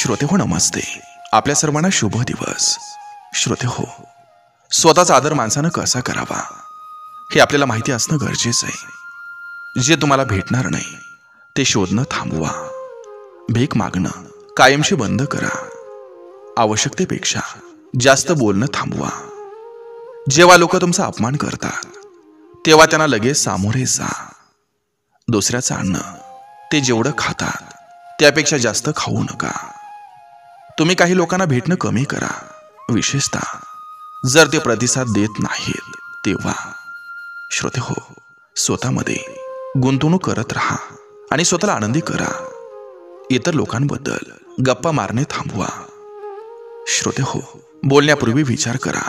श्रोते हो, नमस्ते. आपल्या सर्वांना शुभ दिवस. श्रोते हो, स्वतःचा आदर माणसानं कसा करावा हे आपल्याला माहिती असणं गरजेचं आहे. जे तुम्हाला भेटणार नाही ते शोधणं थांबवा. भीक मागणं कायमशी बंद करा. आवश्यकतेपेक्षा जास्त बोलणं थांबवा. जेव्हा लोक तुमचा अपमान करतात तेव्हा त्यांना लगेच सामोरे जा. दुसऱ्याचं अन्न ते जेवढं खातात त्यापेक्षा जास्त खाऊ नका. तुम्ही काही लोकांना भेटणं कमी करा, विशेषतः जर ते प्रतिसाद देत नाहीत तेव्हा. श्रोते हो, स्वतःमध्ये गुंतवणूक करत राहा आणि स्वतःला आनंदी करा. इतर लोकांबद्दल गप्पा मारणे थांबवा. श्रोते हो, बोलण्यापूर्वी विचार करा,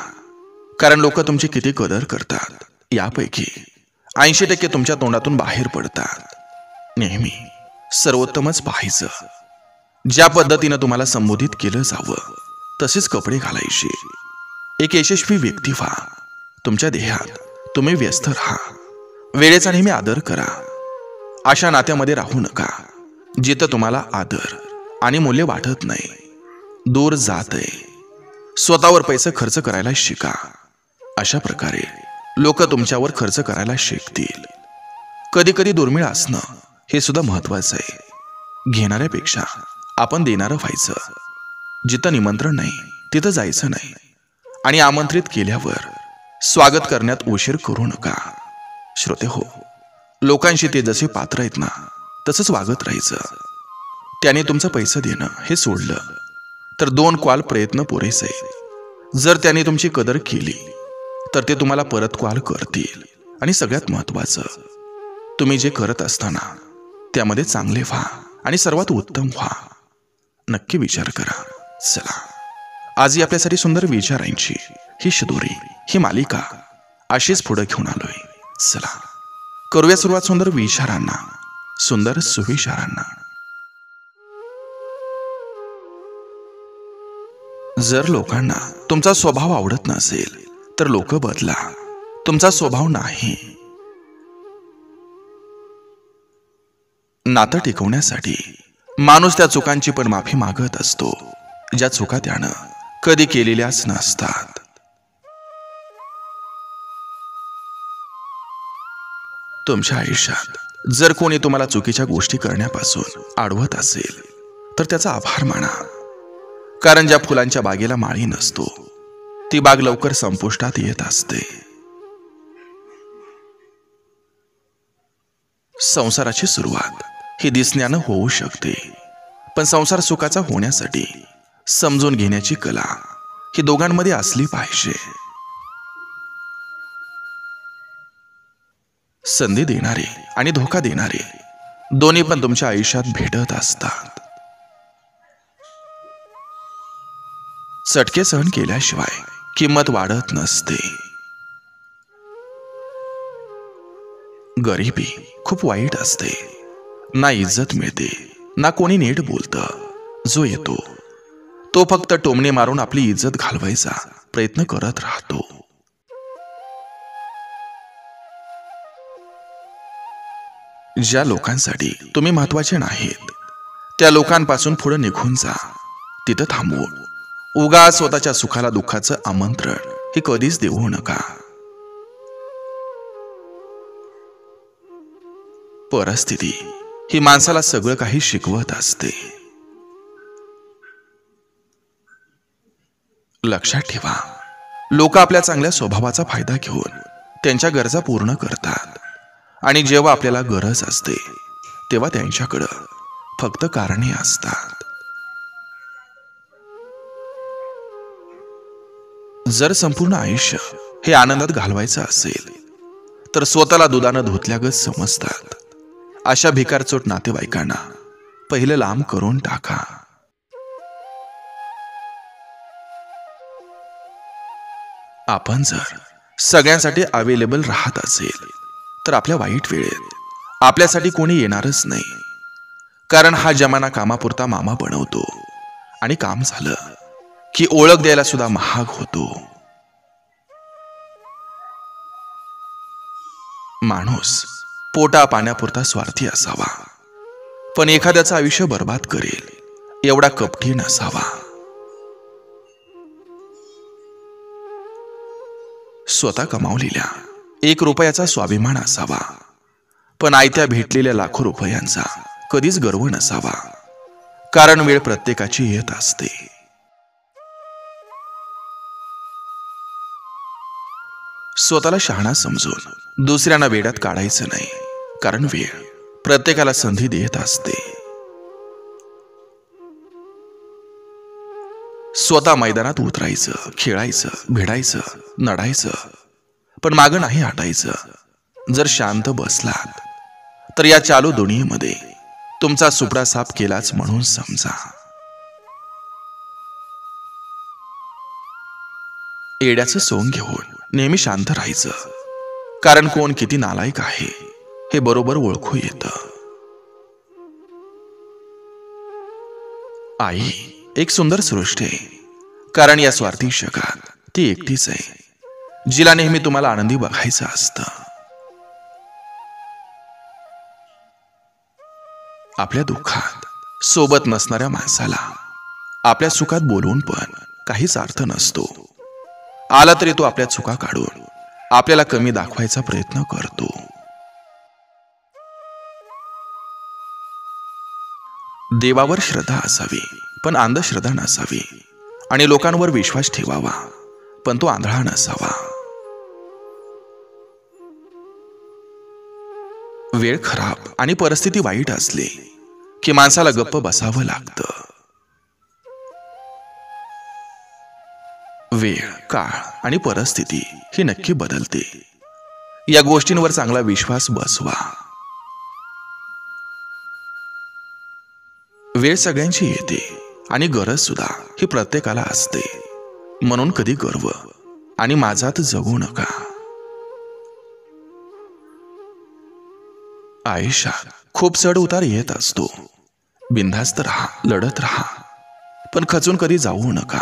कारण लोक तुमची किती कदर करतात यापैकी 80% तुमच्या तोंडातून बाहेर पडतात. नेहमी सर्वोत्तमच पाहायचं. ज्या पद्धतीनं तुम्हाला संबोधित केलं जावं तसेच कपडे घालायचे. एक यशस्वी व्यक्ती व्हा. तुमच्या देहात तुम्ही व्यस्त राहा. वेळेचा नेहमी आदर करा. अशा नात्यामध्ये राहू नका जिथं तुम्हाला आदर आणि मूल्य वाटत नाही. दूर जात आहे. स्वतःवर पैसे खर्च करायला शिका. अशा प्रकारे लोक तुमच्यावर खर्च करायला शिकतील. कधी कधी दुर्मिळ असणं हे सुद्धा महत्वाचं आहे. घेणाऱ्यापेक्षा आपण देणारं व्हायचं. जिथं निमंत्रण नाही तिथं जायचं नाही. आणि आमंत्रित केल्यावर स्वागत करण्यात उशीर करू नका. श्रोते हो, लोकांशी ते जसे पात्र आहेत ना तसंच वागत राहायचं. त्याने तुमचं पैसे देणं हे सोडलं तर 2 कॉल प्रयत्न पुरेसे. जर त्याने तुमची कदर केली तर ते तुम्हाला परत कॉल करतील. आणि सगळ्यात महत्वाचं, तुम्ही जे करत असताना त्यामध्ये चांगले व्हा आणि सर्वात उत्तम व्हा. नक्की विचार करा. चला, आजही आपल्यासाठी सुंदर विचारांची ही शिदोरी, ही मालिका अशीच पुढे घेऊन आलोय. चला करूया सुरुवात सुंदर विचारांना, सुंदर सुविचारांना. जर लोकांना तुमचा स्वभाव आवडत नसेल तर लोक बदला, तुमचा स्वभाव नाही. नातं टिकवण्यासाठी माणूस त्या चुकांची पण माफी मागत असतो ज्या चुका त्यानं कधी केलेल्याच नसतात. तुमच्या आयुष्यात जर कोणी तुम्हाला चुकीच्या गोष्टी करण्यापासून अडवत असेल तर त्याचा आभार माना. कारण ज्या फुलांच्या बागेला माळी नसतो ती बाग लवकर संपुष्टात येत असते. संसाराची सुरुवात ही दिसण्यानं होऊ शकते, पण संसार सुखाचा होण्यासाठी समजून घेण्याची कला ही दोघांमध्ये असली पाहिजे. संधी देणारे आणि धोका देणारे दोन्ही पण तुमच्या आयुष्यात भेटत असतात. चटके सहन केल्याशिवाय किंमत वाढत नसते. गरिबी खूप वाईट असते. ना इज्जत मिळते ना कोणी नीट बोलतं. जो येतो तो फक्त टोमणे मारून आपली इज्जत घालवायचा प्रयत्न करत राहतो. ज्या लोकांसाठी तुम्ही महत्वाचे नाहीत त्या लोकांपासून पुढे निघून जा. तिथं थांबून उगाच स्वतःच्या सुखाला दुःखाचं आमंत्रण हे कधीच देऊ नका. परिस्थिती ही माणसाला सगळं काही शिकवत असते. लक्षात ठेवा, लोक आपल्या चांगल्या स्वभावाचा फायदा घेऊन त्यांच्या गरजा पूर्ण करतात. आणि जेव्हा आपल्याला गरज असते तेव्हा त्यांच्याकडं फक्त कारणे असतात. जर संपूर्ण आयुष्य हे आनंदात घालवायचं असेल तर स्वतःला दुधानं धुतल्यागत समजतात अशा भिकारचोट नातेवाईकांना पहिलं लांब करून टाका. आपण जर सगळ्यांसाठी अवेलेबल राहत असेल तर आपल्या वाईट वेळेत आपल्यासाठी कोणी येणारच नाही. कारण हा जमाना कामापुरता मामा बनवतो आणि काम झालं की ओळख द्यायला सुद्धा महाग होतो. माणूस पोटा पाण्यापुरता स्वार्थी असावा, पण एखाद्याचं आयुष्य बर्बाद करेल एवढा कपटी नसावा. स्वतः कमावलेल्या 1 रुपयाचा स्वाभिमान असावा, पण आयत्या भेटलेल्या लाखो रुपयांचा कधीच गर्व नसावा. कारण वेळ प्रत्येकाची येत असते. स्वतःला शहाणा समजून दुसऱ्यांना वेड्यात काढायचं नाही. कारण वेळ प्रत्येकाला संधी देत असते. स्वतः मैदानात उतरायचं, खेळायचं, भिडायचं, नडायचं, पण मागं नाही हटायचं. जर शांत बसलात तर या चालू दुनियेमध्ये तुमचा सुपडा साफ केलाच म्हणून समजा. एड्याचं सोंग घेऊन नेहमी शांत राहायचं. कारण कोण किती नालायक आहे हे बरोबर ओळखू येतं. आई एक सुंदर सृष्टी आहे. कारण या स्वार्थी जगात ती एकटीच आहे, जिला नेहमी तुम्हाला आनंदी बघायचं असतं. आपल्या दुःखात सोबत नसणाऱ्या माणसाला आपल्या सुखात बोलवून पण काहीच अर्थ नसतो. आला तरी तो आपल्या चुका काढून आपल्याला कमी दाखवायचा प्रयत्न करतो. देवावर श्रद्धा असावी पण अंधश्रद्धा नसावी. आणि लोकांवर विश्वास ठेवावा पण तो आंधळा नसावा. वेळ खराब आणि परिस्थिती वाईट असली की माणसाला गप्प बसावं लागतं. वेळ, काळ आणि परिस्थिती ही नक्की बदलते. या गोष्टींवर चांगला विश्वास बसवा. वेळ सगळ्यांची येते आणि गरज सुद्धा ही प्रत्येकाला असते. म्हणून कधी गर्व आणि माझात जगू नका. आयुष्यात खूप चढ उतार येत असतो. बिनधास्त राहा, लढत राहा, पण खचून कधी जाऊ नका.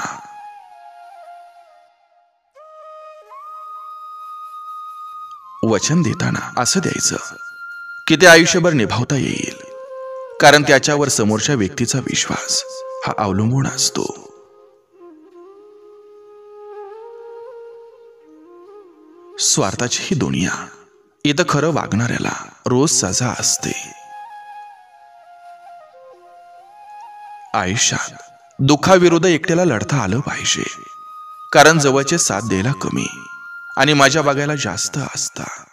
वचन देताना असं द्यायचं की ते आयुष्यभर निभावता येईल. कारण त्याच्यावर समोरच्या व्यक्तीचा विश्वास हा अवलंबून असतो. स्वार्थाची ही दुनिया, इथं खरं वागणाऱ्याला रोज सजा असते. आयुष्यात दुःखाविरुद्ध एकट्याला लढता आलं पाहिजे. कारण जवळचे साथ द्यायला कमी आणि मजा बघायला जास्त असतात.